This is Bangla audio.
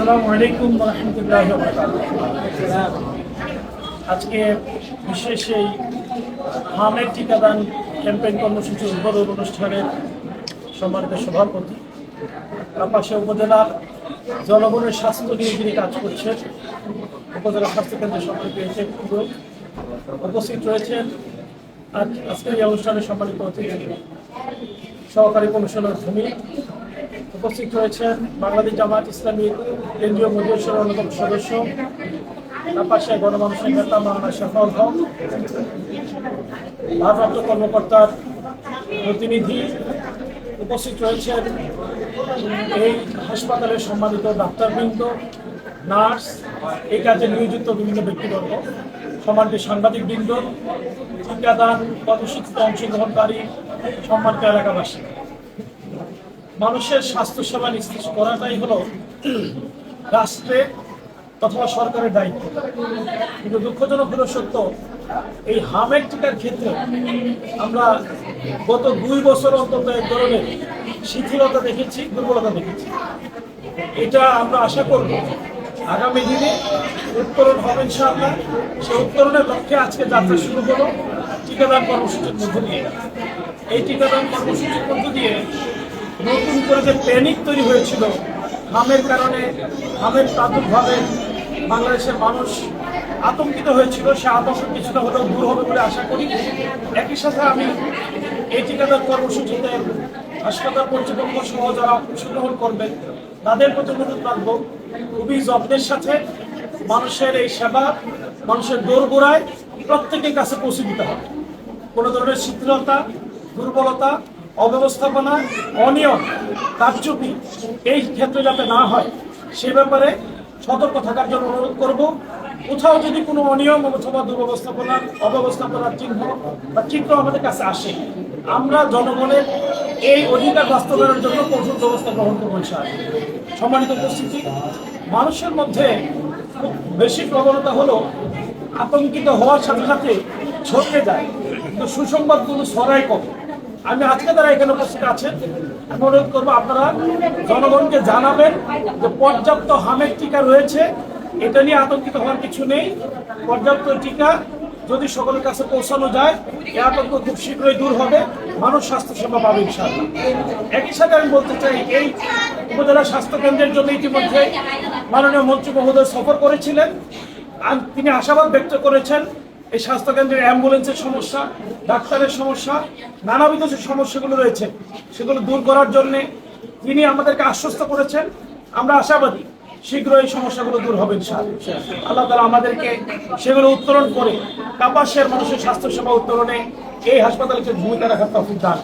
আসসালামু আলাইকুম ওয়া রাহমাতুল্লাহি ওয়া বারাকাতুহু। আজকে বিশেষ এই হামের টিকাদান ক্যাম্পেইন কর্মসূচির উদ্বোধন অনুষ্ঠানের সম্মানিত সভাপতি, কাপাসিয়া উপজেলার জনগণের স্বাস্থ্য নিয়ে যিনি কাজ করছেন, উপজেলা স্বাস্থ্যকেন্দ্রের সম্মানিত উপস্থিত রয়েছেন আজকের এই অনুষ্ঠানে সম্মানিত অতিথি সহকারী কমিশনার ভূমি, উপস্থিত রয়েছেন বাংলাদেশ জামায়াত ইসলামী কেন্দ্রীয় মজলিসের অন্যতম সদস্য কাপাসিয়া গণমানুষের নেতা মাওলানা শাফাউল হক, ভারপ্রাপ্ত কর্মকর্তার প্রতিনিধি, উপস্থিত রয়েছেন এই হাসপাতালের সম্মানিত ডাক্তারবৃন্দ, নার্স, এই কাজে নিয়োজিত বিভিন্ন ব্যক্তিবর্গ, সম্মানিত সাংবাদিকবৃন্দ, টিকাদান কর্মসূচিতে অংশগ্রহণকারী, সম্মানিত এলাকাবাসী। মানুষের স্বাস্থ্যসেবা নিশ্চিত করাটাই হলো রাষ্ট্রের অথবা সরকারের দায়িত্ব। কিন্তু দুঃখজনক হলো সত্য, এই হামের টিকার ক্ষেত্রে আমরা গত 2 বছর অন্তত এক ধরনের শিথিলতা দেখেছি, দুর্বলতা দেখেছি। এটা আমরা আশা করব আগামী দিনে উত্তরণ হবে ইনশাআল্লাহ। সেই উত্তরণের লক্ষ্যে আজকে যাত্রা শুরু হলো টিকাদান কর্মসূচির মধ্য দিয়ে। এই টিকাদান কর্মসূচির মধ্য দিয়ে নতুন করে যে প্যানিক তৈরি হয়েছিল হামের কারণে, হামের প্রাদুর্ভাবে বাংলাদেশের মানুষ আতঙ্কিত হয়েছিল, সে আতঙ্ক কিছুটা হলেও দূর হবে বলে আশা করি। একই সাথে আমি এই টিকাদান কর্মসূচিতে হাসপাতাল কর্তৃপক্ষ সহ যারা অংশগ্রহণ করবেন তাদের প্রতি অনুরোধ রাখব, খুবই যত্নের সাথে মানুষের এই সেবা, মানুষের দোরগোড়ায় প্রত্যেকের কাছে পৌঁছে দিতে হবে। কোনো ধরনের শিথিলতা, দুর্বলতা, অব্যবস্থাপনা, অনিয়ম, কারচুপি এই ক্ষেত্রে যাতে না হয় সে ব্যাপারে সতর্ক থাকার জন্য অনুরোধ করব। কোথাও যদি কোনো অনিয়ম অথবা দুর্ব্যবস্থাপনার, অব্যবস্থাপনার চিহ্ন বা চিত্র আমাদের কাছে আসে, আমরা জনগণের এই অধিকার বাস্তবায়নের জন্য কঠোর ব্যবস্থা গ্রহণ করব ইনশাআল্লাহ। সম্মানিত উপস্থিতি, মানুষের মধ্যে খুব বেশি প্রবণতা হলো আতঙ্কিত হওয়ার সাথে সাথে ছড়িয়ে যায়, কিন্তু সুসংবাদগুলো ছড়ায় কম। আমি আজকে যারা এখানে উপস্থিত আছেন, আমি অনুরোধ করবো আপনারা জনগণকে জানাবেন যে পর্যাপ্ত হামের টিকা রয়েছে, এটা নিয়ে আতঙ্কিত হওয়ার কিছু নেই। পর্যাপ্ত টিকা যদি সকলের কাছে পৌঁছানো যায়, এই আতঙ্ক খুব শীঘ্রই দূর হবে, মানুষ স্বাস্থ্যসেবা পাবে ইনশাআল্লাহ। একই সাথে আমি বলতে চাই, এই উপজেলা স্বাস্থ্যকেন্দ্রের জন্য ইতিমধ্যে মাননীয় মন্ত্রী মহোদয় সফর করেছিলেন। তিনি আশাবাদ ব্যক্ত করেছেন এই স্বাস্থ্যকেন্দ্রের অ্যাম্বুলেন্সের সমস্যা, ডাক্তারের সমস্যা, নানাবিধ যে সমস্যাগুলো রয়েছে সেগুলো দূর করার জন্য তিনি আমাদেরকে আশ্বস্ত করেছেন। আমরা আশাবাদী শীঘ্র এই সমস্যাগুলো দূর হবে ইনশাআল্লাহ। আল্লাহ তাআলা আমাদেরকে সেগুলো উত্তরণ করে কাপাসিয়ার মানুষের স্বাস্থ্যসেবা উত্তরণে এই হাসপাতালকে ভূমিকা রাখার তৌফিক দান।